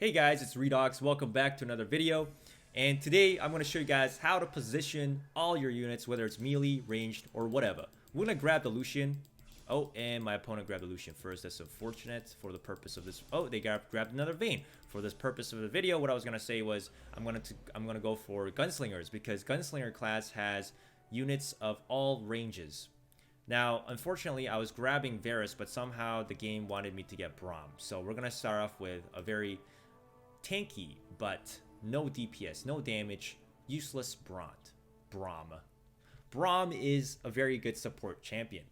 Hey guys, it's Redox. Welcome back to another video. And today I'm going to show you guys how to position all your units, whether it's melee, ranged, or whatever. We're going to grab the Lucian. Oh, and my opponent grabbed the Lucian first. That's unfortunate for the purpose of this. Oh, they grabbed another Vayne. For this purpose of the video, what I was going to say was I'm going to go for Gunslingers because Gunslinger class has units of all ranges. Now, unfortunately, I was grabbing Varus, but somehow the game wanted me to get Braum. So we're going to start off with a very tanky, but no DPS, no damage, useless Braum. Braum is a very good support champion.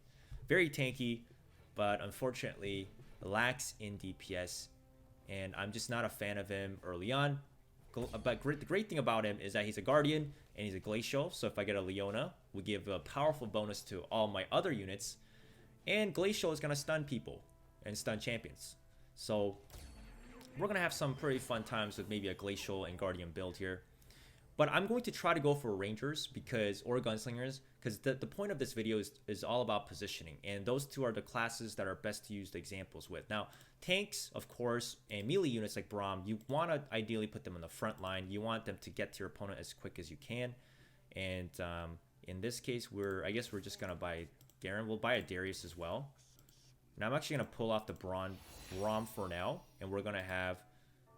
Very tanky, but unfortunately lacks in DPS, and I'm just not a fan of him early on. But the great thing about him is that he's a Guardian and he's a Glacial, so if I get a Leona, we give a powerful bonus to all my other units, and Glacial is going to stun people and stun champions. So we're going to have some pretty fun times with maybe a Glacial and Guardian build here. But I'm going to try to go for Rangers or Gunslingers because the point of this video is all about positioning. And those two are the classes that are best to use the examples with. Now, tanks, of course, and melee units like Braum, you want to ideally put them in the front line. You want them to get to your opponent as quick as you can. And in this case, I guess we're just going to buy Garen. We'll buy a Darius as well. Now, I'm actually going to pull off the Braum for now. And we're going to have,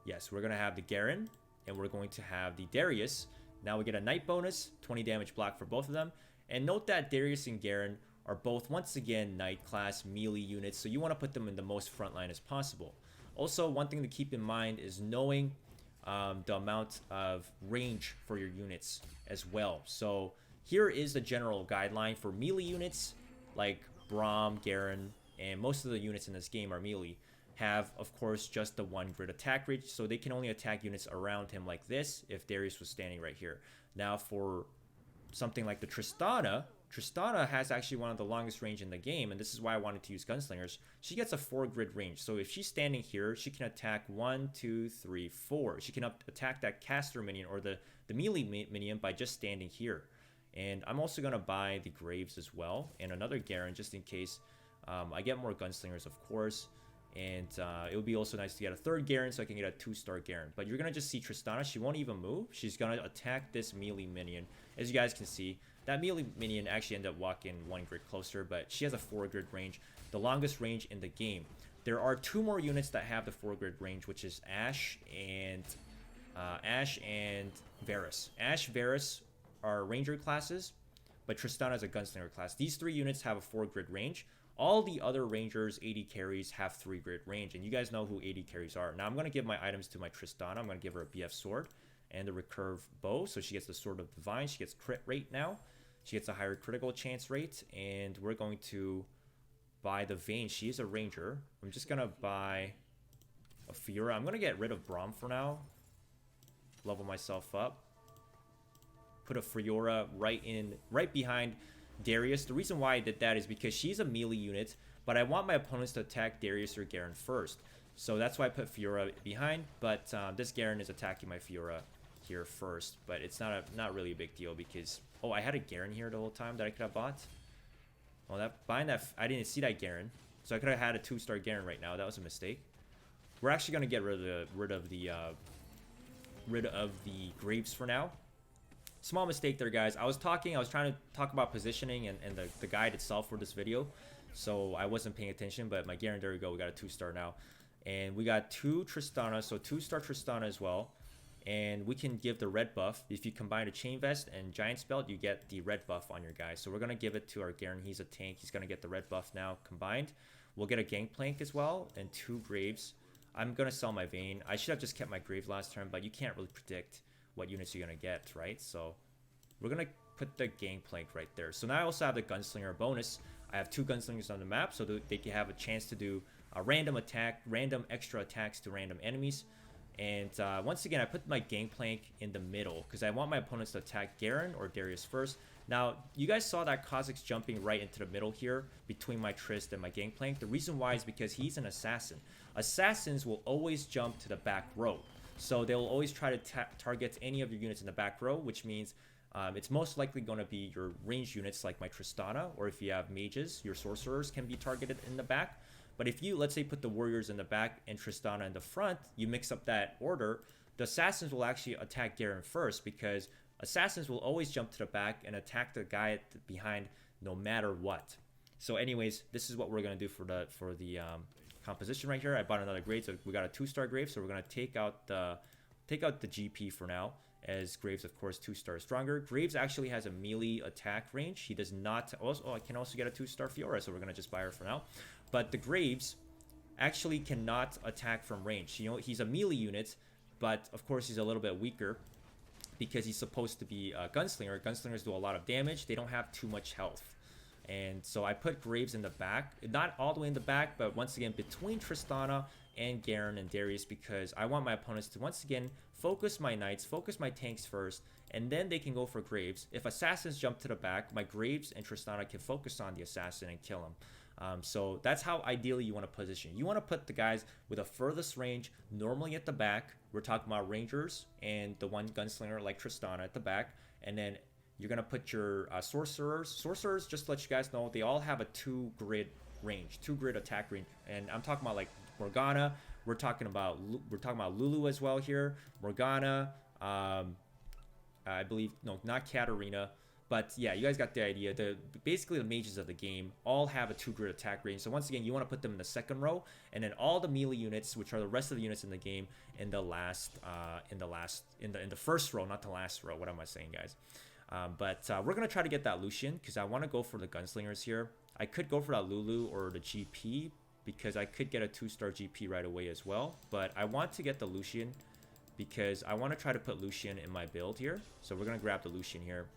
yes, we're going to have the Garen. And we're going to have the Darius. Now we get a Knight bonus, 20 damage block for both of them. And note that Darius and Garen are both, once again, Knight class melee units. So you want to put them in the most frontline as possible. Also, one thing to keep in mind is knowing the amount of range for your units as well. So here is the general guideline for melee units like Braum, Garen, and most of the units in this game are melee. Have, of course, just the 1 grid attack reach, so they can only attack units around him like this if Darius was standing right here. Now for something like the Tristana has actually one of the longest range in the game, and this is why I wanted to use Gunslingers. She gets a 4 grid range, so if she's standing here, she can attack 1, 2, 3, 4. She can attack that caster minion or the melee minion by just standing here. And I'm also going to buy the Graves as well, and another Garen just in case I get more Gunslingers, of course. And it would be also nice to get a 3rd Garen so I can get a 2-star Garen. But you're going to just see Tristana. She won't even move. She's going to attack this melee minion. As you guys can see, that melee minion actually ended up walking 1 grid closer, but she has a 4 grid range, the longest range in the game. There are 2 more units that have the 4 grid range, which is Ashe and Varus. Ashe, Varus are ranger classes, but Tristana is a gunslinger class. These 3 units have a 4 grid range. All the other Rangers, 80 carries, have 3 grid range, and you guys know who 80 carries are. Now I'm going to give my items to my Tristana. I'm going to give her a BF sword and a recurve bow, so she gets the Sword of Divine. She gets crit rate now. She gets a higher critical chance rate, and we're going to buy the Vayne. She is a Ranger. I'm just going to buy a Fiora. I'm going to get rid of Braum for now. Level myself up. Put a Fiora right behind Darius. The reason why I did that is because she's a melee unit, but I want my opponents to attack Darius or Garen first. So that's why I put Fiora behind, but this Garen is attacking my Fiora here first. But it's not really a big deal because, oh, I had a Garen here the whole time that I could have bought. Well, buying that, I didn't see that Garen. So I could have had a 2-star Garen right now. That was a mistake. We're actually going to get rid of the Graves for now. Small mistake there, guys. I was trying to talk about positioning and the guide itself for this video, so I wasn't paying attention, but my Garen, there we go, we got a 2-star now. And we got 2 Tristana, so 2-star Tristana as well. And we can give the red buff. If you combine a Chain Vest and Giant's Belt, you get the red buff on your guy. So we're going to give it to our Garen. He's a tank. He's going to get the red buff now combined. We'll get a Gangplank as well and 2 Graves. I'm going to sell my Vayne. I should have just kept my Grave last turn, but you can't really predict what units you're going to get, right? So we're going to put the Gangplank right there. So now I also have the Gunslinger bonus. I have 2 Gunslingers on the map, so they can have a chance to do a random extra attacks to random enemies. And once again, I put my Gangplank in the middle because I want my opponents to attack Garen or Darius first. Now, you guys saw that Kha'Zix jumping right into the middle here between my Trist and my Gangplank. The reason why is because he's an assassin. Assassins will always jump to the back row. So they'll always try to target any of your units in the back row, which means it's most likely going to be your ranged units like my Tristana, or if you have mages, your sorcerers can be targeted in the back. But if you, let's say, put the warriors in the back and Tristana in the front, you mix up that order, the assassins will actually attack Garen first, because assassins will always jump to the back and attack the guy behind no matter what. So anyways, this is what we're going to do for the composition right here. I bought another grave, so we got a 2-star grave, so we're going to take out the GP for now, as Graves, of course, 2-star stronger. Graves actually has a melee attack range. He does not. Also, I can also get a 2-star Fiora, so we're gonna just buy her for now. But the Graves actually cannot attack from range. You know, he's a melee unit, but of course he's a little bit weaker because he's supposed to be a gunslinger. Gunslingers do a lot of damage. They don't have too much health. And so I put Graves in the back, not all the way in the back, but once again between Tristana and Garen and Darius, because I want my opponents to once again focus my knights, focus my tanks first, and then they can go for Graves. If assassins jump to the back, my Graves and Tristana can focus on the assassin and kill him. So that's how ideally you want to position. You want to put the guys with the furthest range normally at the back. We're talking about rangers and the one gunslinger like Tristana at the back, and then you're going to put your sorcerers. Sorcerers, just to let you guys know, they all have a 2-grid range, 2-grid attack range, and I'm talking about like Morgana. We're talking about Lulu as well here. Morgana, I believe, no, not Katarina, but yeah, you guys got the idea. Basically the mages of the game all have a 2-grid attack range. So once again, you want to put them in the second row, and then all the melee units, which are the rest of the units in the game, in the first row, not the last row. What am I saying, guys? But we're gonna try to get that Lucian because I want to go for the gunslingers here. I could go for that Lulu or the GP, because I could get a 2-star GP right away as well. But I want to get the Lucian because I want to try to put Lucian in my build here. So we're going to grab the Lucian here.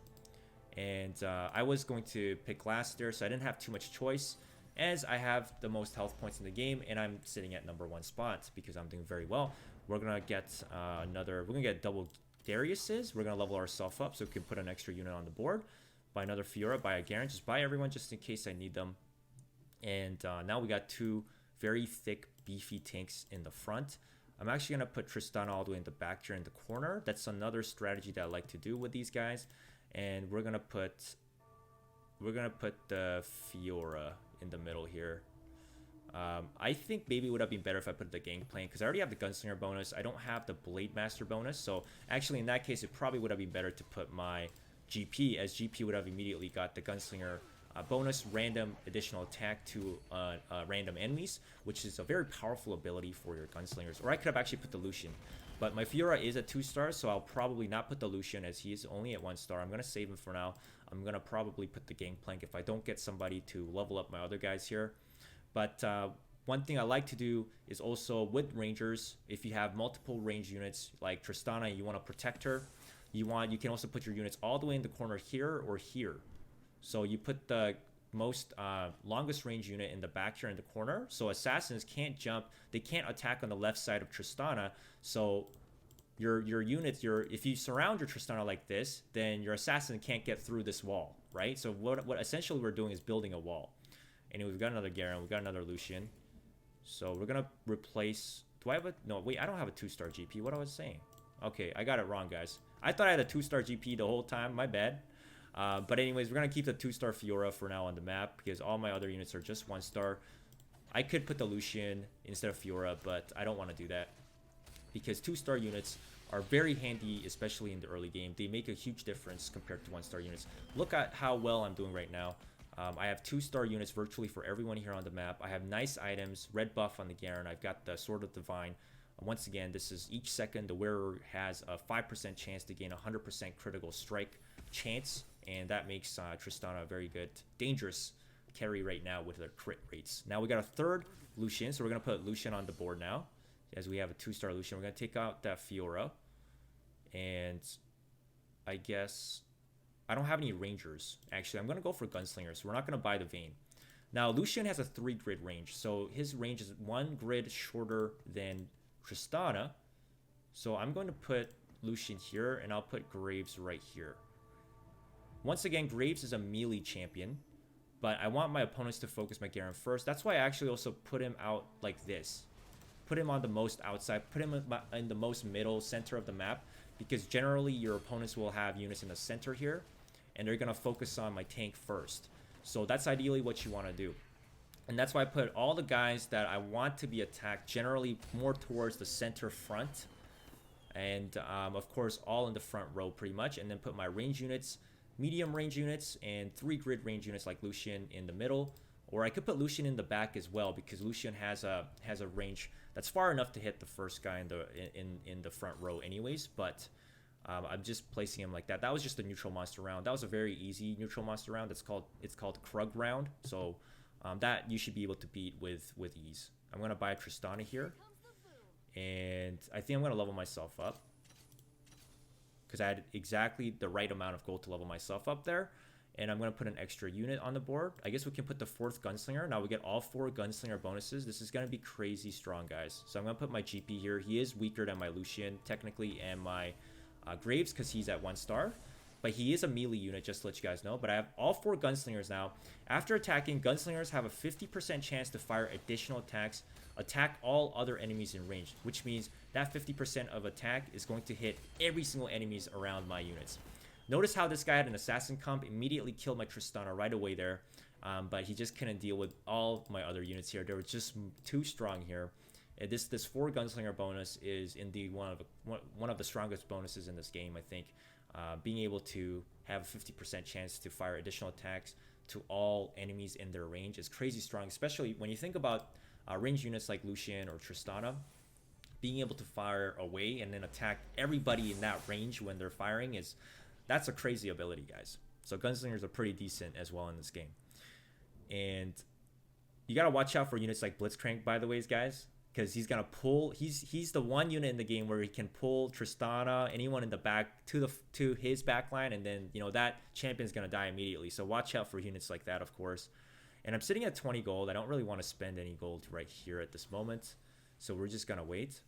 And I was going to pick last there, so I didn't have too much choice, as I have the most health points in the game, and I'm sitting at #1 spot because I'm doing very well. We're going to get we're going to get double Darius's. We're going to level ourselves up so we can put an extra unit on the board. Buy another Fiora, buy a Garen, just buy everyone just in case I need them. And now we got 2 very thick, beefy tanks in the front. I'm actually going to put Tristana all the way in the back here in the corner. That's another strategy that I like to do with these guys. And we're going to put the Fiora in the middle here. I think maybe it would have been better if I put the Gangplank, because I already have the Gunslinger bonus. I don't have the Blade Master bonus. So actually in that case, it probably would have been better to put my GP, as GP would have immediately got the Gunslinger bonus random additional attack to random enemies, which is a very powerful ability for your gunslingers. Or I could have actually put the Lucian, but my Fiora is at 2 stars, so I'll probably not put the Lucian as he is only at 1 star. I'm going to save him for now. I'm going to probably put the Gangplank if I don't get somebody to level up my other guys here. But one thing I like to do is also with rangers, if you have multiple range units like Tristana, you want to protect her, you can also put your units all the way in the corner here or here. So you put the most longest range unit in the back here in the corner, so assassins can't jump, they can't attack on the left side of Tristana. So your units, if you surround your Tristana like this, then your assassin can't get through this wall, right? So what essentially we're doing is building a wall. Anyway, we've got another Garen, we've got another Lucian. So we're gonna replace, do I have a, no wait, I don't have a 2-star GP. What I was saying, okay, I got it wrong, guys. I thought I had a 2-star GP the whole time, my bad. But anyways, we're going to keep the 2-star Fiora for now on the map, because all my other units are just 1-star. I could put the Lucian instead of Fiora, but I don't want to do that, because 2-star units are very handy, especially in the early game. They make a huge difference compared to 1-star units. Look at how well I'm doing right now. I have 2-star units virtually for everyone here on the map. I have nice items, red buff on the Garen. I've got the Sword of Divine. Once again, this is each second the wearer has a 5% chance to gain 100% critical strike chance, and that makes Tristana a very good, dangerous carry right now with their crit rates. Now we got a third Lucian, so we're going to put Lucian on the board now, as we have a 2-star Lucian. We're going to take out that Fiora, and I guess I don't have any rangers. Actually, I'm going to go for gunslingers. We're not going to buy the Vayne. Now, Lucian has a 3-grid range, so his range is 1 grid shorter than Tristana. So I'm going to put Lucian here, and I'll put Graves right here. Once again, Graves is a melee champion, but I want my opponents to focus my Garen first. That's why I actually also put him out like this. Put him on the most outside, put him in the most middle center of the map, because generally your opponents will have units in the center here, and they're going to focus on my tank first. So that's ideally what you want to do. And that's why I put all the guys that I want to be attacked generally more towards the center front. And of course, all in the front row pretty much. And then put my range units, medium range units, and 3 grid range units like Lucian in the middle. Or I could put Lucian in the back as well, because Lucian has a range that's far enough to hit the first guy in the front row anyways. But I'm just placing him like that. That was just a neutral monster round. That was a very easy neutral monster round. It's called Krug round. So that you should be able to beat with ease. I'm gonna buy a Tristana here, and I think I'm gonna level myself up because I had exactly the right amount of gold to level myself up there. And I'm going to put an extra unit on the board. I guess we can put the 4th Gunslinger. Now we get all 4 Gunslinger bonuses. This is going to be crazy strong, guys. So I'm going to put my GP here. He is weaker than my Lucian, technically, and my Graves because he's at 1 star. But he is a melee unit, just to let you guys know. But I have all 4 Gunslingers now. After attacking, Gunslingers have a 50% chance to fire additional attacks, attack all other enemies in range, which means that 50% of attack is going to hit every single enemies around my units. Notice how this guy had an assassin comp, immediately killed my Tristana right away there, but he just couldn't deal with all my other units here. They were just too strong here. And this 4 Gunslinger bonus is indeed one of the strongest bonuses in this game, I think. Being able to have a 50% chance to fire additional attacks to all enemies in their range is crazy strong, especially when you think about range units like Lucian or Tristana. Being able to fire away and then attack everybody in that range when they're firing that's a crazy ability, guys. So Gunslingers are pretty decent as well in this game. And you got to watch out for units like Blitzcrank, by the way, guys, because he's going to pull. He's the one unit in the game where he can pull Tristana, anyone in the back to his backline, and then, you know, that champion's going to die immediately. So watch out for units like that, of course. And I'm sitting at 20 gold. I don't really want to spend any gold right here at this moment. So we're just going to wait.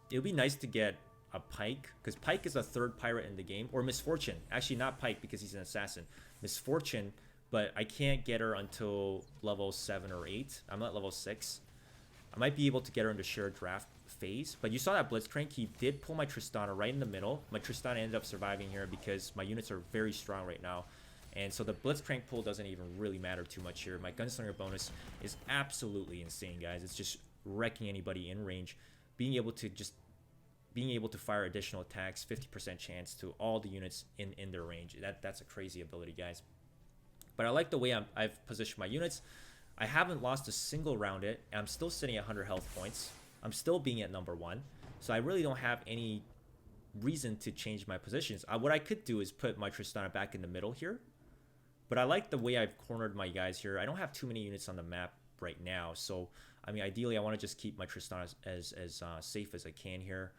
It would be nice to get a Pike, because Pike is a 3rd pirate in the game, or Misfortune. Actually, not Pike because he's an assassin. Misfortune, but I can't get her until level 7 or 8. I'm at level 6. I might be able to get her into shared draft phase, but you saw that Blitzcrank. He did pull my Tristana right in the middle. My Tristana ended up surviving here because my units are very strong right now. And so the Blitzcrank pull doesn't even really matter too much here. My Gunslinger bonus is absolutely insane, guys. It's just wrecking anybody in range. Being able to fire additional attacks, 50% chance to all the units in their range. That's a crazy ability, guys. But I like the way I've positioned my units. I haven't lost a single round it. I'm still sitting at 100 health points. I'm still being at number 1. So I really don't have any reason to change my positions. What I could do is put my Tristana back in the middle here. But I like the way I've cornered my guys here. I don't have too many units on the map right now. So, I mean, ideally, I want to just keep my Tristana as safe as I can here.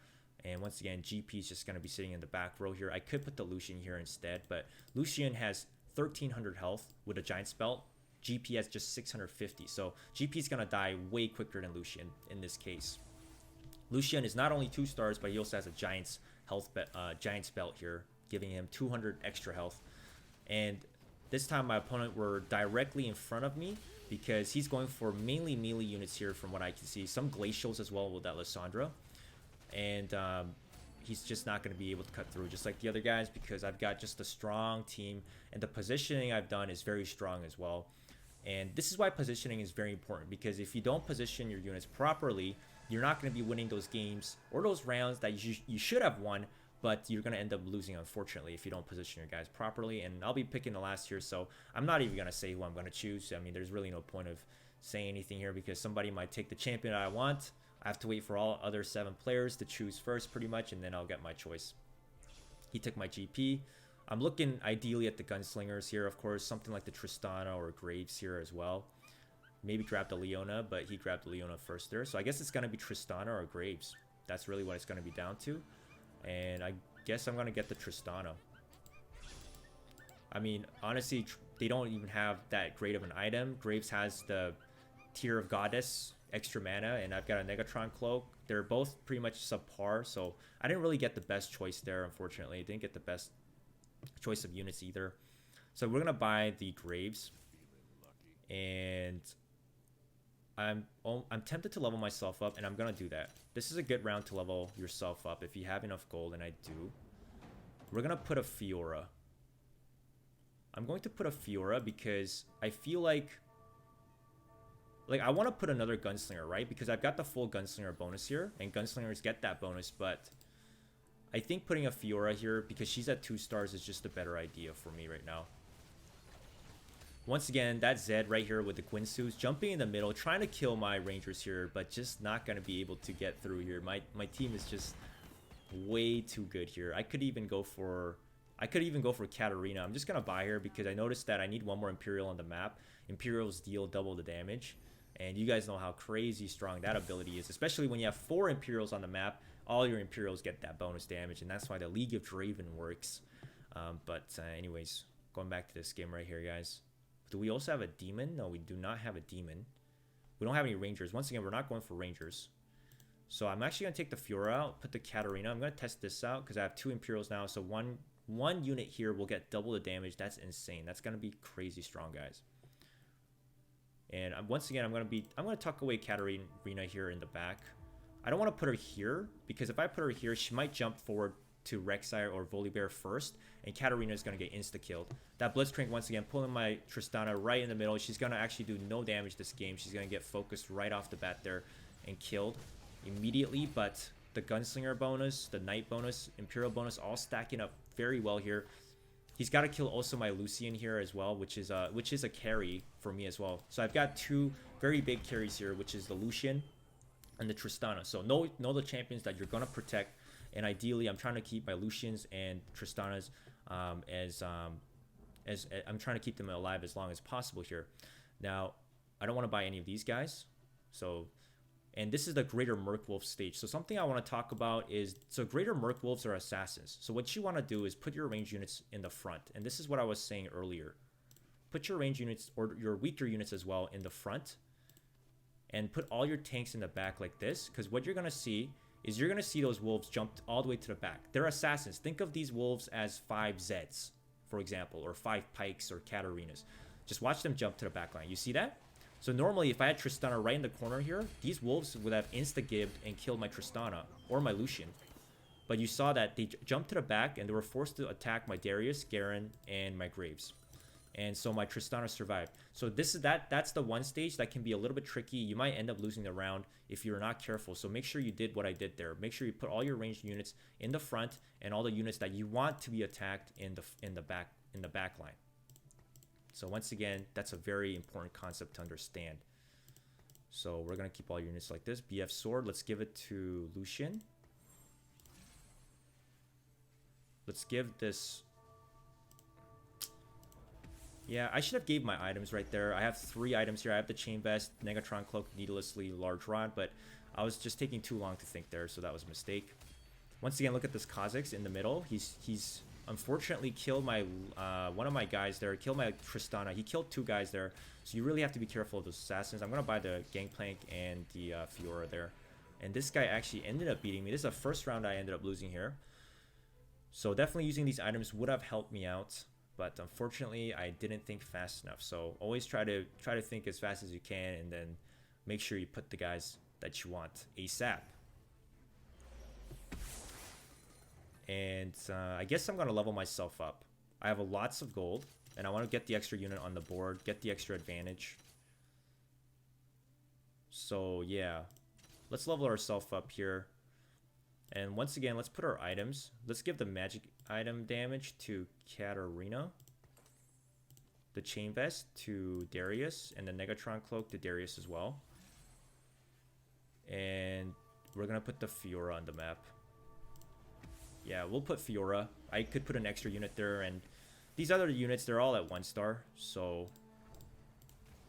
And once again, GP is just going to be sitting in the back row here. I could put the Lucian here instead, but Lucian has 1,300 health with a giant spell. GP has just 650, so GP is going to die way quicker than Lucian in this case. Lucian is not only 2 stars, but he also has a giant's giant's belt here, giving him 200 extra health. And this time my opponent were directly in front of me because he's going for mainly melee units here from what I can see. Some glacials as well with that Lysandra. And he's just not going to be able to cut through just like the other guys because I've got just a strong team, and the positioning I've done is very strong as well. And this is why positioning is very important, because if you don't position your units properly, you're not going to be winning those games or those rounds that you should have won, but you're going to end up losing, unfortunately, if you don't position your guys properly. And I'll be picking the last here, so I'm not even going to say who I'm going to choose. I mean, there's really no point of saying anything here because somebody might take the champion I want. I have to wait for all other 7 players to choose first pretty much, and then I'll get my choice. He took my GP. I'm looking ideally at the Gunslingers here, of course, something like the Tristana or Graves here as well. Maybe grab the Leona, but he grabbed the Leona first there. So I guess it's going to be Tristana or Graves. That's really what it's going to be down to. And I guess I'm going to get the Tristana. I mean, honestly, they don't even have that great of an item. Graves has the Tear of Goddess, extra mana, and I've got a Negatron Cloak. They're both pretty much subpar, so I didn't really get the best choice there, unfortunately. I didn't get the best choice of units either. So we're going to buy the Graves. And I'm tempted to level myself up, and I'm going to do that. This is a good round to level yourself up if you have enough gold, and I do. We're going to put a Fiora. I'm going to put a Fiora because I feel like like I want to put another gunslinger, right? Because I've got the full gunslinger bonus here, and gunslingers get that bonus, but I think putting a Fiora here, because she's at 2 stars, is just a better idea for me right now. Once again, that Zed right here with the Guinsus jumping in the middle, trying to kill my Rangers here, but just not going to be able to get through here. My team is just way too good here. I could even go for Katarina. I'm just going to buy her because I noticed that I need one more Imperial on the map. Imperials deal double the damage, and you guys know how crazy strong that ability is, especially when you have 4 Imperials on the map. All your Imperials get that bonus damage, and that's why the League of Draven works. Anyways, going back to this game right here, guys. Do we also have a demon? No, we do not have a demon. We don't have any Rangers. Once again, we're not going for Rangers. So I'm actually going to take the Fiora out, put the Katarina. I'm going to test this out because I have 2 Imperials now. So one unit here will get double the damage. That's insane. That's going to be crazy strong, guys. And once again, I'm going to tuck away Katarina here in the back. I don't want to put her here because if I put her here, she might jump forward to Rek'Sai or Volibear first, and Katarina is going to get insta-killed. That Blitzcrank, once again, pulling my Tristana right in the middle. She's going to actually do no damage this game. She's going to get focused right off the bat there and killed immediately, but the Gunslinger bonus, the Knight bonus, Imperial bonus, all stacking up very well here. He's got to kill also my Lucian here as well, which is a carry for me as well. So I've got 2 very big carries here, which is the Lucian and the Tristana. So know the champions that you're going to protect. And ideally, I'm trying to keep my Lucians and Tristanas as I'm trying to keep them alive as long as possible here. Now, I don't want to buy any of these guys. And this is the Greater Merkwolf stage. So something I want to talk about is, so Greater Merkwolves are assassins. So what you want to do is put your ranged units in the front. And this is what I was saying earlier. Put your ranged units, or your weaker units as well, in the front. And put all your tanks in the back like this. Because what you're going to see is you're going to see those wolves jump all the way to the back. They're assassins. Think of these wolves as 5 Zeds, for example, or 5 Pikes or Katarinas. Just watch them jump to the back line. You see that? So normally, if I had Tristana right in the corner here, these wolves would have insta-gibbed and killed my Tristana or my Lucian. But you saw that they jumped to the back and they were forced to attack my Darius, Garen, and my Graves. And so my Tristana survived. So that's the one stage that can be a little bit tricky. You might end up losing the round if you're not careful. So make sure you did what I did there. Make sure you put all your ranged units in the front and all the units that you want to be attacked in the back line. So once again, that's a very important concept to understand. So we're gonna keep all units like this. BF Sword. Let's give it to Lucian. Let's give this. Yeah, I should have gave my items right there. I have 3 items here. I have the Chain Vest, Negatron Cloak, Needlessly Large Rod, but I was just taking too long to think there, so that was a mistake. Once again, look at this Kha'Zix in the middle. He's unfortunately killed my one of my guys there, killed my Tristana. He killed 2 guys there, so you really have to be careful of those assassins. I'm going to buy the Gangplank and the Fiora there. And this guy actually ended up beating me. This is the first round I ended up losing here. So definitely using these items would have helped me out. But unfortunately, I didn't think fast enough. So always try to think as fast as you can, and then make sure you put the guys that you want ASAP. And I guess I'm going to level myself up. I have lots of gold, and I want to get the extra unit on the board, get the extra advantage. So yeah, let's level ourselves up here. And once again, let's put our items. Let's give the magic item damage to Katarina, the Chain Vest to Darius, and the Negatron Cloak to Darius as well. And we're going to put the Fiora on the map. Yeah, we'll put Fiora. I could put an extra unit there, and these other units, they're all at 1 star. So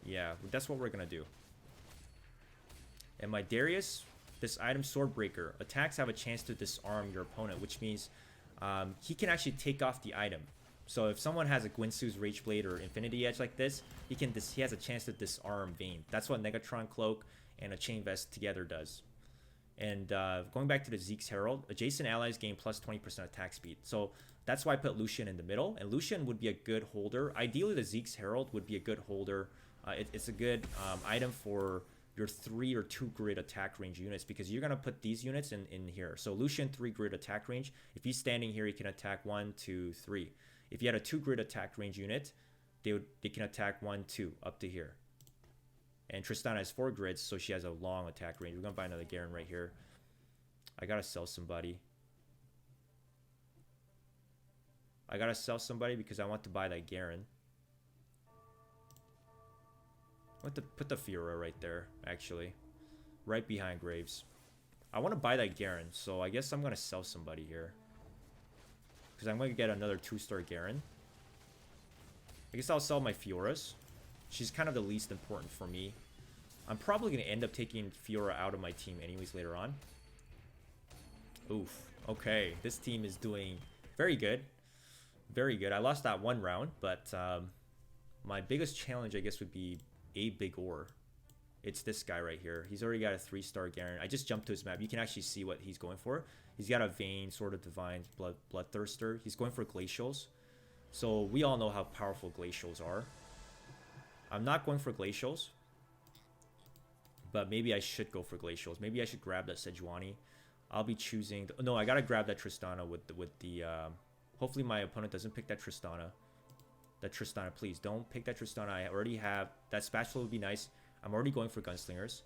yeah, that's what we're going to do. And my Darius, this item Swordbreaker, attacks have a chance to disarm your opponent, which means he can actually take off the item. So if someone has a Guinsu's Rage Blade or Infinity Edge like this, he has a chance to disarm Vayne. That's what Negatron Cloak and a Chain Vest together does. And going back to the Zeke's Herald, adjacent allies gain plus 20% attack speed. So that's why I put Lucian in the middle. And Lucian would be a good holder. Ideally, the Zeke's Herald would be a good holder. It's a good item for your 3 or 2 grid attack range units, because you're going to put these units in here. So Lucian 3 grid attack range. If he's standing here, he can attack 1, 2, 3. If you had a 2 grid attack range unit, they can attack 1, 2 up to here. And Tristana has 4 grids, so she has a long attack range. We're gonna buy another Garen right here. I gotta sell somebody. I gotta sell somebody because I want to buy that Garen. I want to put the Fiora right there, actually. Right behind Graves. I want to buy that Garen, so I guess I'm gonna sell somebody here. Because I'm gonna get another 2-star Garen. I guess I'll sell my Fioras. She's kind of the least important for me. I'm probably going to end up taking Fiora out of my team anyways later on. Oof. Okay. This team is doing very good. Very good. I lost that 1 round, but my biggest challenge, I guess, would be a big ore. It's this guy right here. He's already got a 3-star Garen. I just jumped to his map. You can actually see what he's going for. He's got a Vayne, Sword of Divine, Bloodthirster. He's going for Glacials. So we all know how powerful Glacials are. I'm not going for Glacials, but maybe I should go for Glacials. Maybe I should grab that Sejuani. I'll be choosing... no, I gotta grab that Tristana with the hopefully my opponent doesn't pick that Tristana. That Tristana, please don't pick that Tristana. I already have... that Spatula would be nice. I'm already going for Gunslingers.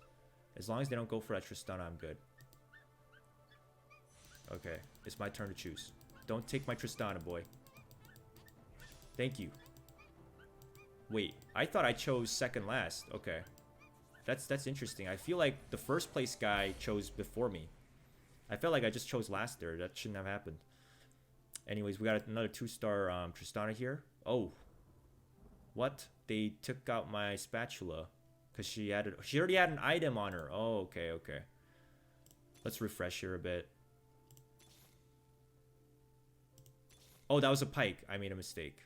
As long as they don't go for that Tristana, I'm good. Okay, it's my turn to choose. Don't take my Tristana, boy. Thank you. Wait, I thought I chose second last. Okay. That's interesting. I feel like the first place guy chose before me. I felt like I just chose last there. That shouldn't have happened. Anyways, we got another 2-star Tristana here. Oh. What? They took out my Spatula. Because she already had an item on her. Oh, okay, okay. Let's refresh here a bit. Oh, that was a Pike. I made a mistake.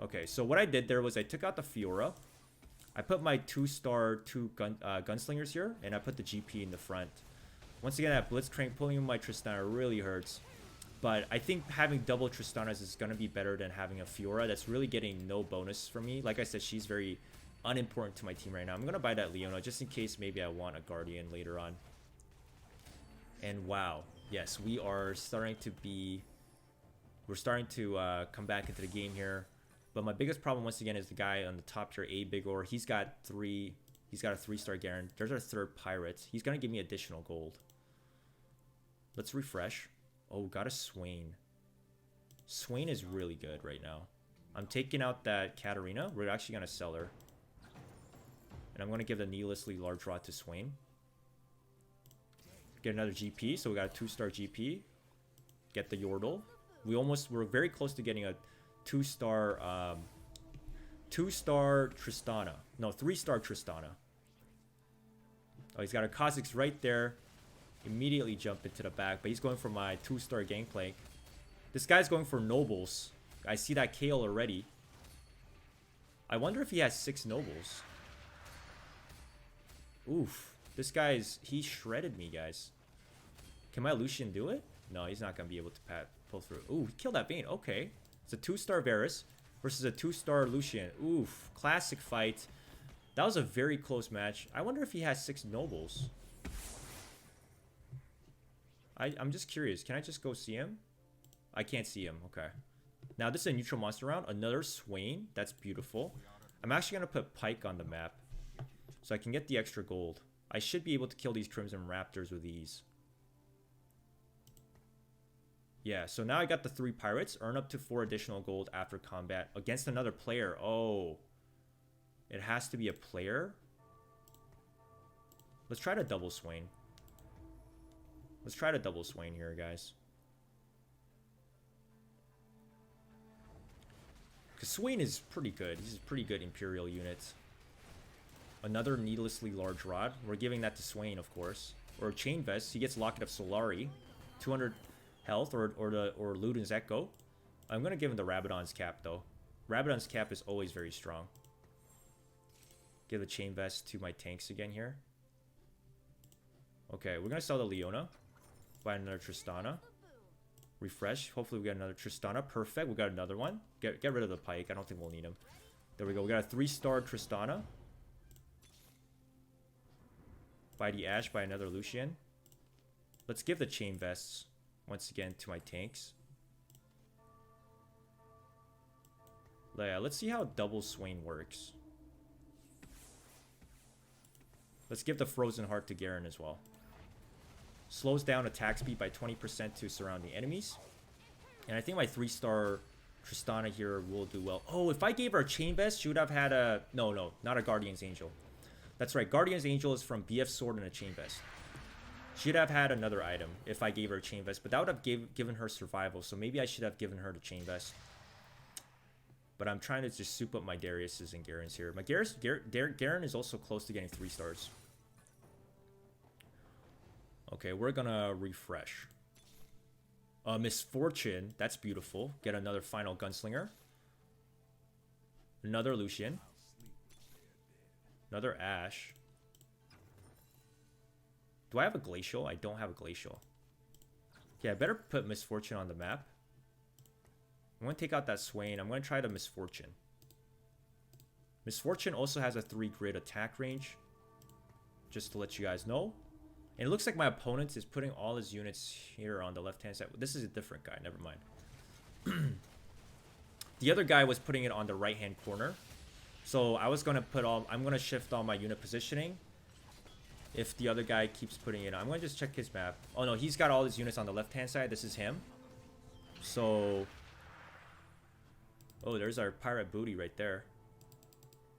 Okay, so what I did there was I took out the Fiora. I put my 2-star gunslingers here, and I put the GP in the front. Once again, that Blitzcrank pulling in my Tristana really hurts. But I think having double Tristanas is going to be better than having a Fiora that's really getting no bonus from me. Like I said, she's very unimportant to my team right now. I'm going to buy that Leona just in case maybe I want a Guardian later on. And wow, yes, we are starting to be... we're starting to come back into the game here. But my biggest problem, once again, is the guy on the top tier, A Big Ore. He's got a 3-star Garen. There's our 3rd pirate. He's going to give me additional gold. Let's refresh. Oh, got a Swain. Swain is really good right now. I'm taking out that Katarina. We're actually going to sell her. And I'm going to give the needlessly large rod to Swain. Get another GP. So we got a 2-star GP. Get the Yordle. We're very close to getting a 2-star Tristana. No, 3-star Tristana. Oh, he's got a Kha'Zix right there. Immediately jump into the back, but he's going for my 2-star Gangplank. This guy's going for Nobles. I see that Kale already. I wonder if he has 6 Nobles. Oof. This guy's... he shredded me, guys. Can my Lucian do it? No, he's not going to be able to pull through. Ooh, he killed that Vayne. Okay. It's a 2-star Varus versus a 2-star Lucian. Oof. Classic fight. That was a very close match. I wonder if he has 6 Nobles. I'm just curious. Can I just go see him? I can't see him. Okay. Now, this is a neutral monster round. Another Swain. That's beautiful. I'm actually going to put Pike on the map so I can get the extra gold. I should be able to kill these Crimson Raptors with ease. Yeah, so now I got the 3 pirates. Earn up to 4 additional gold after combat against another player. Oh. It has to be a player. Let's try to double Swain. Let's try to double Swain here, guys. Because Swain is pretty good. He's a pretty good Imperial unit. Another needlessly large rod. We're giving that to Swain, of course. Or Chain Vest. He gets Locket of Solari. 200 health or Luden's Echo. I'm going to give him the Rabadon's Cap, though. Rabadon's Cap is always very strong. Give the Chain Vest to my tanks again here. Okay, we're going to sell the Leona. Buy another Tristana. Refresh. Hopefully we get another Tristana. Perfect. We got another one. Get rid of the Pike. I don't think we'll need him. There we go. We got a 3-star Tristana. Buy the Ash. Buy another Lucian. Let's give the Chain Vests once again to my tanks. Yeah, let's see how double Swain works. Let's give the Frozen Heart to Garen as well. Slows down attack speed by 20% to surrounding enemies. And I think my 3-star Tristana here will do well. Oh, if I gave her a Chain Vest, she would have had a... No, not a Guardian's Angel. That's right, Guardian's Angel is from BF Sword and a Chain Vest. She'd have had another item if I gave her a Chain Vest, but that would have given her survival, so maybe I should have given her the Chain Vest. But I'm trying to just soup up my Darius's and Garen's here. My Garen is also close to getting 3 stars. Okay, we're gonna refresh. Misfortune, that's beautiful. Get another final Gunslinger. Another Lucian. Another Ashe. Do I have a Glacial? I don't have a Glacial. Yeah, I better put Misfortune on the map. I'm going to take out that Swain. I'm going to try the Misfortune. Misfortune also has a 3 grid attack range. Just to let you guys know. And it looks like my opponent is putting all his units here on the left-hand side. This is a different guy. Never mind. The other guy was putting it on the right-hand corner. So I was going to put all... I'm going to shift all my unit positioning. If the other guy keeps putting it on. I'm going to just check his map. Oh, no. He's got all his units on the left-hand side. This is him. So... Oh, there's our pirate booty right there.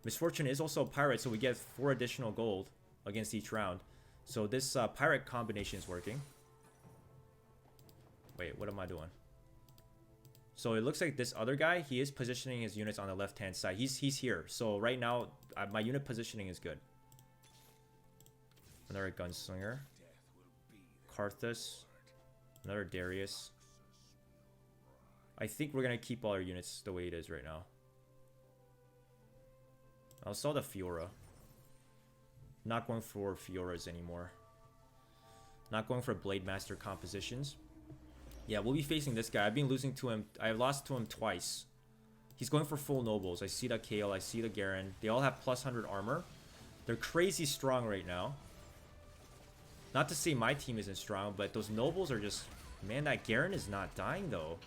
Misfortune is also a pirate, so we get 4 additional gold against each round. So this pirate combination is working. Wait, what am I doing? So it looks like this other guy, he is positioning his units on the left-hand side. He's here. So right now, my unit positioning is good. Another Gunslinger. Karthus. Another Darius. I think we're going to keep all our units the way it is right now. I'll sell the Fiora. Not going for Fioras anymore. Not going for Blade Master compositions. Yeah, we'll be facing this guy. I've been losing to him. I've lost to him twice. He's going for full nobles. I see the Kayle. I see the Garen. They all have plus 100 armor. They're crazy strong right now. Not to say my team isn't strong, but those nobles are just... Man, that Garen is not dying, though.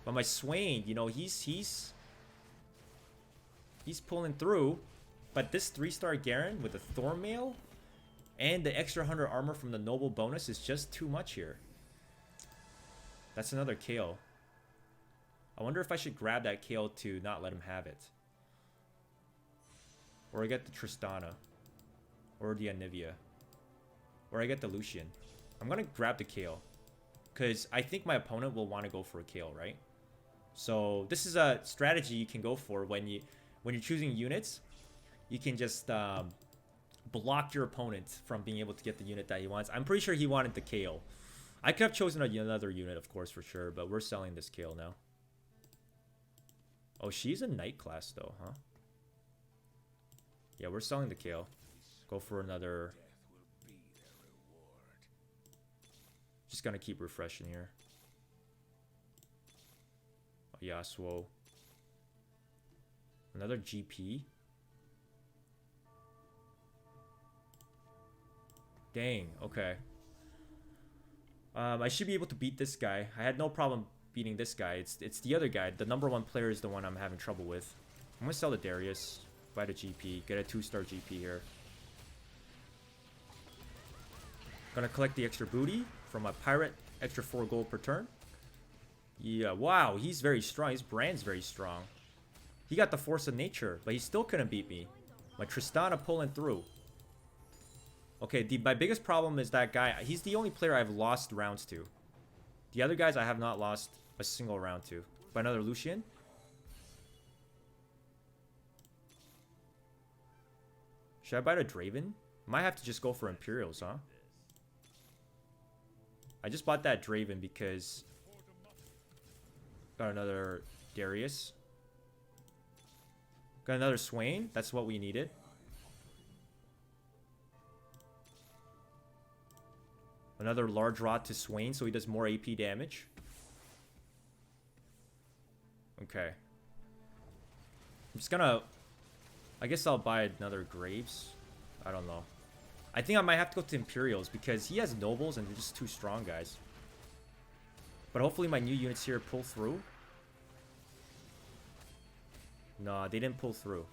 But my Swain, you know, he's pulling through. But this 3-star Garen with the Thornmail and the extra 100 armor from the noble bonus is just too much here. That's another Kayle. I wonder if I should grab that Kayle to not let him have it. Or I get the Tristana. Or the Anivia. Or I get the Lucian. I'm going to grab the Kayle. Because I think my opponent will want to go for a Kayle, right? So this is a strategy you can go for when you're choosing units. You can just block your opponent from being able to get the unit that he wants. I'm pretty sure he wanted the Kayle. I could have chosen another unit, of course, for sure. But we're selling this Kayle now. Oh, she's a Knight class, though, huh? Yeah, we're selling the Kayle. Go for another... Just gonna keep refreshing here. Yasuo. Another GP. Dang, okay. I should be able to beat this guy. I had no problem beating this guy. It's the other guy. The #1 player is the one I'm having trouble with. I'm gonna sell the Darius. Buy the GP. Get a 2-star GP here. Gonna collect the extra booty from my pirate. Extra 4 gold per turn. Yeah, wow, he's very strong. His brand's very strong. He got the Force of Nature, but he still couldn't beat me. My Tristana pulling through. Okay, my biggest problem is that guy. He's the only player I've lost rounds to. The other guys I have not lost a single round to. By another Lucian. Should I buy the Draven? Might have to just go for Imperials, huh? I just bought that Draven because... Got another Darius. Got another Swain. That's what we needed. Another large rod to Swain so he does more AP damage. Okay. I'm just gonna... I guess I'll buy another Graves. I don't know. I think I might have to go to Imperials because he has nobles and they're just too strong, guys. But hopefully my new units here pull through. No, they didn't pull through.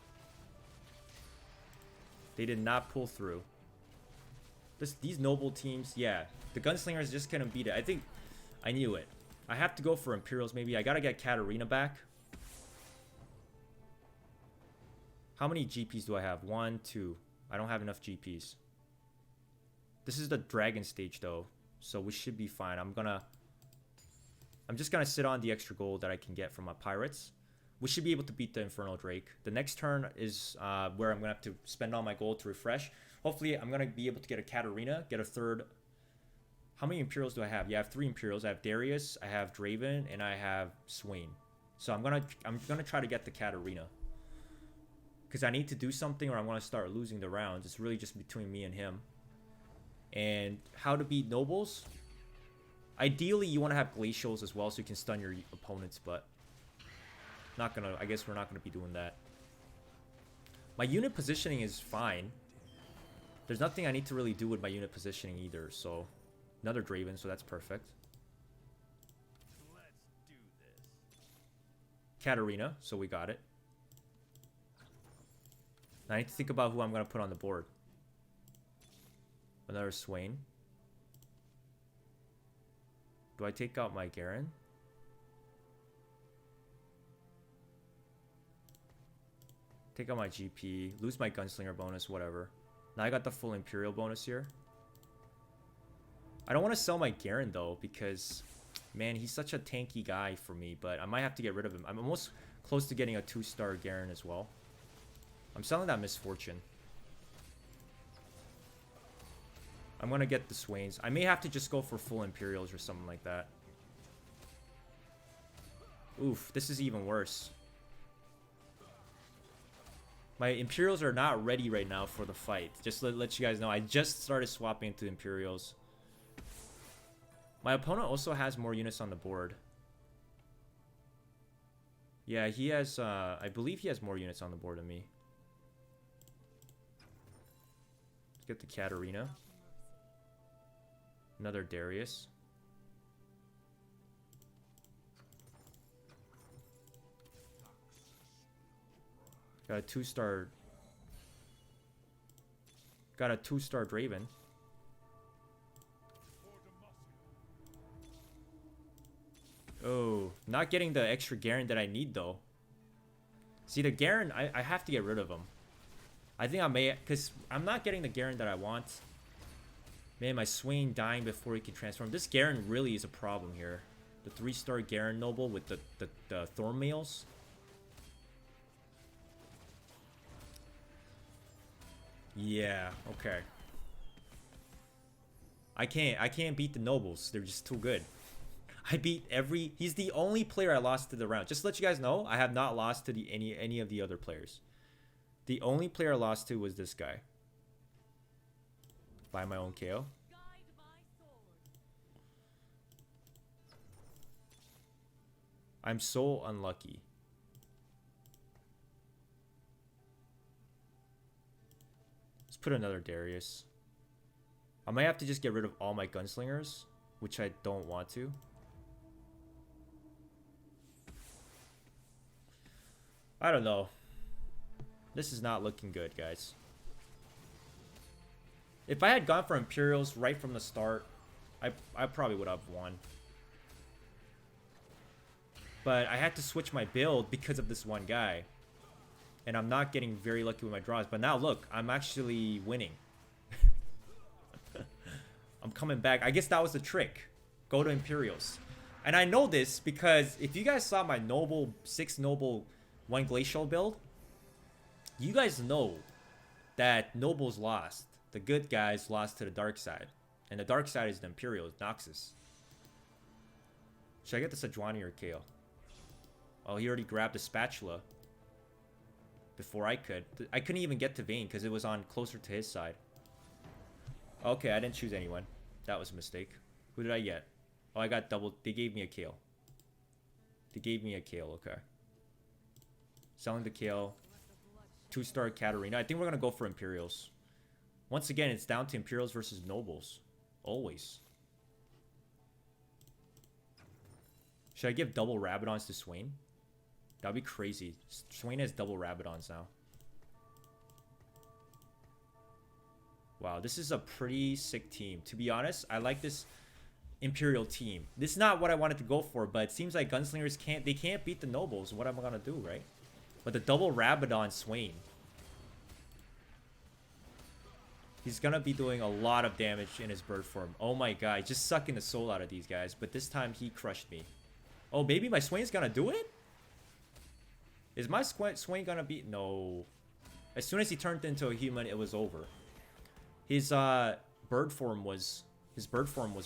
They did not pull through. These noble teams, yeah. The gunslingers just couldn't beat it. I think I knew it. I have to go for imperials maybe. I gotta get Katarina back. How many GPs do I have? 1, 2. I don't have enough GPs. This is the dragon stage though, so we should be fine. I'm just gonna sit on the extra gold that I can get from my pirates. We should be able to beat the Infernal Drake. The next turn is where I'm gonna have to spend all my gold to refresh. Hopefully, I'm gonna be able to get a Katarina, get a third. How many Imperials do I have? Yeah, I have 3 Imperials. I have Darius, I have Draven, and I have Swain. So I'm gonna try to get the Katarina. Because I need to do something or I'm gonna start losing the rounds. It's really just between me and him. And how to beat nobles? Ideally, you want to have glacials as well so you can stun your opponents, but I guess we're not gonna be doing that. My unit positioning is fine. There's nothing I need to really do with my unit positioning either, so another Draven, so that's perfect. Let's do this. Katarina, so we got it. Now I need to think about who I'm gonna put on the board. Another Swain. Do I take out my Garen? Take out my GP, lose my gunslinger bonus, whatever. Now I got the full Imperial bonus here. I don't want to sell my Garen though, because, man, he's such a tanky guy for me, but I might have to get rid of him. I'm almost close to getting a 2-star Garen as well. I'm selling that Misfortune. I'm going to get the Swains. I may have to just go for full Imperials or something like that. Oof, this is even worse. My Imperials are not ready right now for the fight. Just to let you guys know, I just started swapping into Imperials. My opponent also has more units on the board. Yeah, he has, I believe he has more units on the board than me. Let's get the Katarina. Another Darius. Got a 2-star. Got a 2-star Draven. Oh, not getting the extra Garen that I need though. See, the Garen, I have to get rid of him. I think I may, because I'm not getting the Garen that I want. Man, my Swain dying before he can transform. This Garen really is a problem here. The 3-star Garen Noble with the Thorn Mails. Yeah, okay. I can't beat the Nobles. They're just too good. He's the only player I lost to the round. Just to let you guys know, I have not lost to any of the other players. The only player I lost to was this guy. By my own KO. I'm so unlucky. Let's put another Darius. I might have to just get rid of all my gunslingers, which I don't want to. I don't know. This is not looking good, guys. If I had gone for Imperials right from the start, I probably would have won. But I had to switch my build because of this one guy. And I'm not getting very lucky with my draws. But now, look, I'm actually winning. I'm coming back. I guess that was the trick. Go to Imperials. And I know this because if you guys saw my Noble, 6 Noble, 1 Glacial build, you guys know that Nobles lost. The good guys lost to the dark side. And the dark side is the Imperials, Noxus. Should I get the Sejuani or Kale? Oh, he already grabbed the spatula. Before I could. I couldn't even get to Vayne because it was on closer to his side. Okay, I didn't choose anyone. That was a mistake. Who did I get? Oh, I got double. They gave me a Kale. They gave me a Kale, okay. Selling the Kale. 2-star Katarina. I think we're going to go for Imperials. Once again, it's down to Imperials versus Nobles. Always. Should I give double Rabadons to Swain? That'd be crazy. Swain has double Rabadons now. Wow, this is a pretty sick team. To be honest, I like this Imperial team. This is not what I wanted to go for, but it seems like Gunslingers can't beat the Nobles. What am I gonna do, right? But the double Rabadon Swain. He's gonna be doing a lot of damage in his bird form. Oh my god, just sucking the soul out of these guys. But this time he crushed me. Oh, maybe my Swain's gonna do it? Is my Swain gonna be... No. As soon as he turned into a human, it was over. His bird form was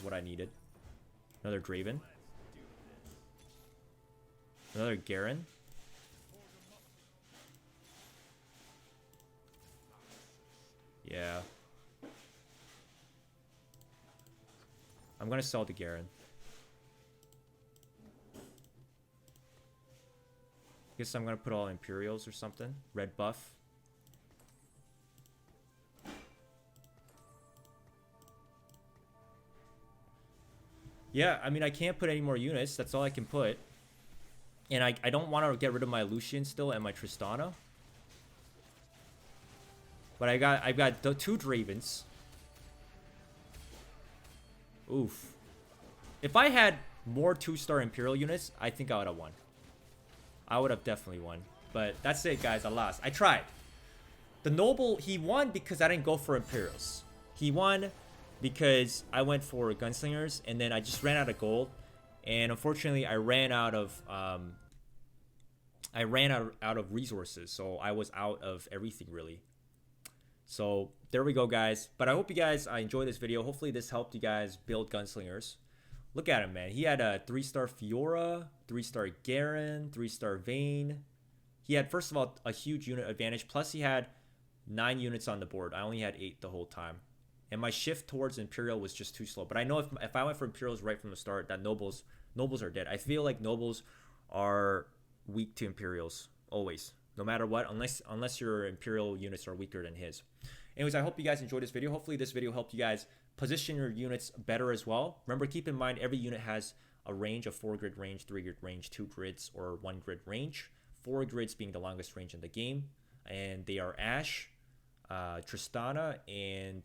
what I needed. Another Draven. Another Garen. Yeah. I'm gonna sell the Garen. Guess I'm gonna put all Imperials or something. Red buff. Yeah, I mean, I can't put any more units. That's all I can put. And I don't want to get rid of my Lucian still and my Tristana. But I've got the 2 Dravens. Oof. If I had more 2-star Imperial units, I think I would have won. I would have definitely won. But that's it, guys. I lost. I tried. The Noble, he won because I didn't go for Imperials. He won because I went for Gunslingers, and then I just ran out of gold. And unfortunately, I ran out of resources. So I was out of everything, really. So there we go, guys. But I hope you guys enjoyed this video. Hopefully this helped you guys build Gunslingers. Look at him, man. He had a 3-star Fiora, 3-star Garen, 3-star Vayne. He had, first of all, a huge unit advantage. Plus, he had 9 units on the board. I only had 8 the whole time. And my shift towards Imperial was just too slow. But I know if I went for Imperials right from the start, that Nobles are dead. I feel like Nobles are weak to Imperials. Always. No matter what. Unless your Imperial units are weaker than his. Anyways, I hope you guys enjoyed this video. Hopefully this video helped you guys position your units better as well. Remember, keep in mind every unit has a range of 4-grid range, 3-grid range, 2 grids, or 1-grid range. 4 grids being the longest range in the game. And they are Ashe, Tristana, and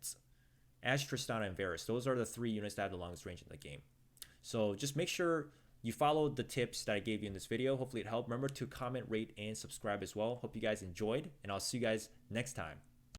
Varus. Those are the 3 units that have the longest range in the game. So just make sure you follow the tips that I gave you in this video. Hopefully it helped. Remember to comment, rate, and subscribe as well. Hope you guys enjoyed, and I'll see you guys next time.